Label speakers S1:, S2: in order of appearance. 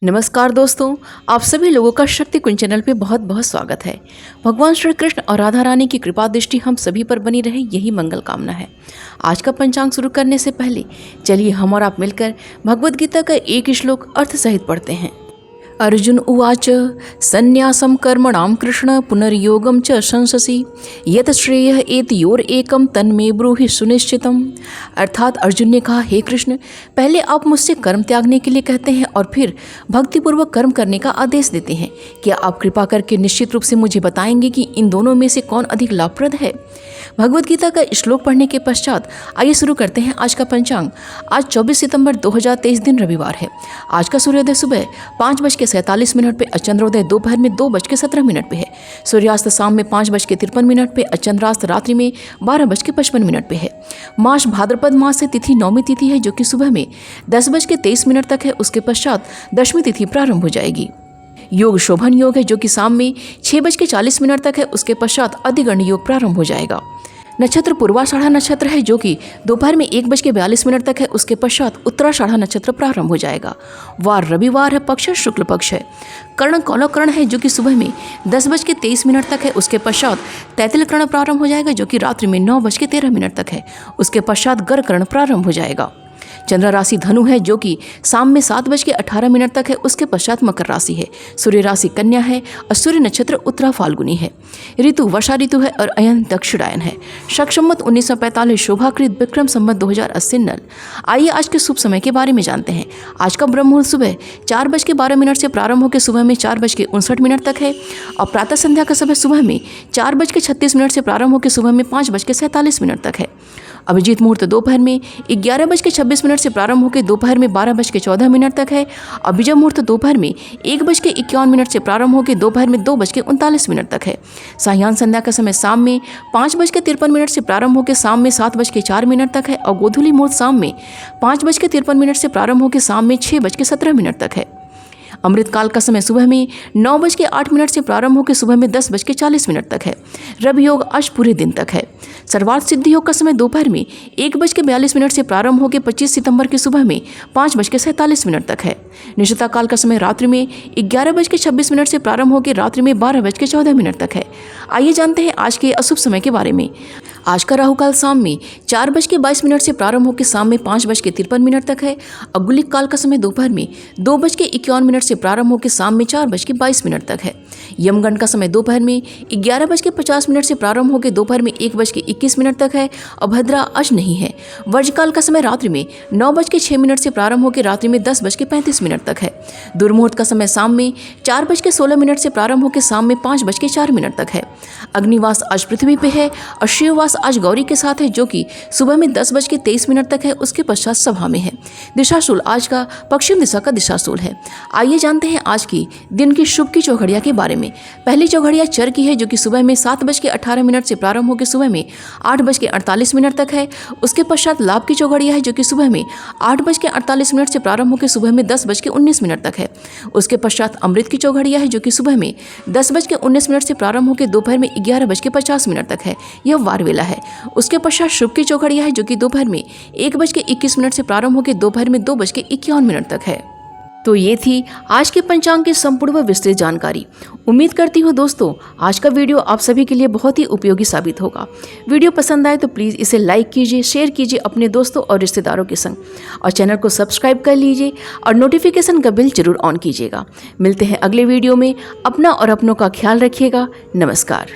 S1: नमस्कार दोस्तों, आप सभी लोगों का शक्ति कुंज चैनल पे बहुत बहुत स्वागत है। भगवान श्री कृष्ण और राधा रानी की कृपा दृष्टि हम सभी पर बनी रहे, यही मंगल कामना है। आज का पंचांग शुरू करने से पहले चलिए हम और आप मिलकर भगवद गीता का एक श्लोक अर्थ सहित पढ़ते हैं। अर्जुन उवाच संन्यासं कर्मणां कृष्ण पुनर्योगं च शंससि यत श्रेयः एतयोर एकम तन्मे ब्रूहि सुनिश्चितम। अर्थात अर्जुन ने कहा, हे कृष्ण, पहले आप मुझसे कर्म त्यागने के लिए कहते हैं और फिर भक्तिपूर्वक कर्म करने का आदेश देते हैं। क्या आप कृपा करके निश्चित रूप से मुझे बताएंगे कि इन दोनों में से कौन अधिक लाभप्रद है? भगवद गीता का श्लोक पढ़ने के पश्चात आइए शुरू करते हैं आज का पंचांग। आज 24 सितंबर 2023 दिन रविवार है। आज का सूर्योदय सुबह 5:47 पे, चंद्रोदय दोपहर में 2:17 पे है। सूर्यास्त शाम में 5:53 पे, चंद्रास्त रात्रि में 12:55 पे है। मास भाद्रपद मास से तिथि नौमी तिथि है, जो कि सुबह में 10:23 तक है। उसके पश्चात दशमी तिथि प्रारंभ हो जाएगी। योग शोभन योग है, जो कि शाम में 6:40 तक है। उसके पश्चात अधिगण्य योग प्रारंभ हो जाएगा। नक्षत्र पूर्वाषाढ़ा नक्षत्र है, जो कि दोपहर में 1:42 तक है। उसके पश्चात उत्तराषाढ़ा नक्षत्र प्रारंभ हो जाएगा। वार रविवार है, पक्ष शुक्ल पक्ष है। कर्ण कौलकर्ण है, जो कि सुबह में 10:23 तक है। उसके पश्चात तैतिल कर्ण प्रारंभ हो जाएगा, जो कि रात्रि में 9:13 तक है। उसके पश्चात गर कर्ण प्रारंभ हो जाएगा। चंद्र राशि धनु है, जो कि शाम में 7:18 तक है। उसके पश्चात मकर राशि है। सूर्य राशि कन्या है और सूर्य नक्षत्र उत्तरा फाल्गुनी है। ऋतु वर्षा ऋतु है और अयन दक्षिणायन है। शक संवत 1945 शोभाकृत विक्रम संवत 2080 नल। आइए आज के शुभ समय के बारे में जानते हैं। आज का ब्रह्म मुहूर्त सुबह 4:12 से प्रारंभ होकर सुबह में 4:59 तक है और प्रातः संध्या का समय सुबह में 4:36 से प्रारंभ होकर सुबह में 5:47 तक है। अभिजीत मुहूर्त दोपहर में 11:26 से प्रारंभ होकर दोपहर में 12:14 तक है। अभिजय मुहूर्त दोपहर में 1:51 से प्रारंभ होकर दोपहर में 2:39 तक है। सायं संध्या का समय शाम में 5:53 से प्रारंभ होकर शाम में 7:04 तक है और गोधूली मुहूर्त शाम में 5:53 से प्रारंभ होकर शाम में 6:17 तक है। अमृत काल का समय सुबह में 9:08 से प्रारंभ होकर सुबह में 10:40 तक है। रवि योग आज पूरे दिन तक है। सर्वार्थ सिद्धि योग का समय दोपहर में 1:42 से प्रारंभ होकर 25 सितंबर की सुबह में 5:47 तक है। निशिता काल का समय रात्रि में 11:26 से प्रारंभ होकर रात्रि में 12:14 तक है। आइए जानते हैं आज के अशुभ समय के बारे में। आज का राहु काल शाम में 4:22 से प्रारंभ होकर शाम में 5:53 तक है। अगुलिक काल का समय दोपहर में 2:51 से प्रारंभ होकर शाम में 4:22 तक है। यमगंड का समय दोपहर में 11:50 से प्रारंभ होकर दोपहर में 1:21 तक है और भद्रा अज नहीं है। वर्जकाल का समय रात्रि में 9:06 से प्रारंभ होकर रात्रि में 10:35 तक है। दुर्मुहूर्त का समय शाम में 4:16 से प्रारंभ होकर शाम में 5:04 तक है। अग्निवास आज पृथ्वी पे है और शिववास आज गौरी के साथ है, जो कि सुबह में 10:23 तक है। उसके पश्चात सभा में है। दिशाशूल आज का पश्चिम दिशा का दिशाशूल है। आइए जानते हैं आज की दिन की शुभ की चौघड़िया के बारे में। पहली चौघड़िया चर की है, जो कि सुबह में 7:18 से प्रारंभ होकर सुबह में 8:48 तक है। उसके पश्चात लाभ की चौघड़िया है, जो कि सुबह में 8:48 से प्रारंभ होकर सुबह में 10:19 तक है। उसके पश्चात अमृत की चौघड़िया है, जो कि सुबह में 10:19 से प्रारंभ होकर दोपहर में 11:50 तक है। यह वार वेला है। उसके पश्चात शुभ की चौघड़िया है, जो कि दोपहर में 1:21 से प्रारंभ होकर दोपहर में 2:51 तक है। तो ये थी आज के पंचांग की संपूर्ण व विस्तृत जानकारी। उम्मीद करती हूँ दोस्तों आज का वीडियो आप सभी के लिए बहुत ही उपयोगी साबित होगा। वीडियो पसंद आए तो प्लीज़ इसे लाइक कीजिए, शेयर कीजिए अपने दोस्तों और रिश्तेदारों के संग और चैनल को सब्सक्राइब कर लीजिए और नोटिफिकेशन का बिल जरूर ऑन कीजिएगा। मिलते हैं अगले वीडियो में। अपना और अपनों का ख्याल रखिएगा। नमस्कार।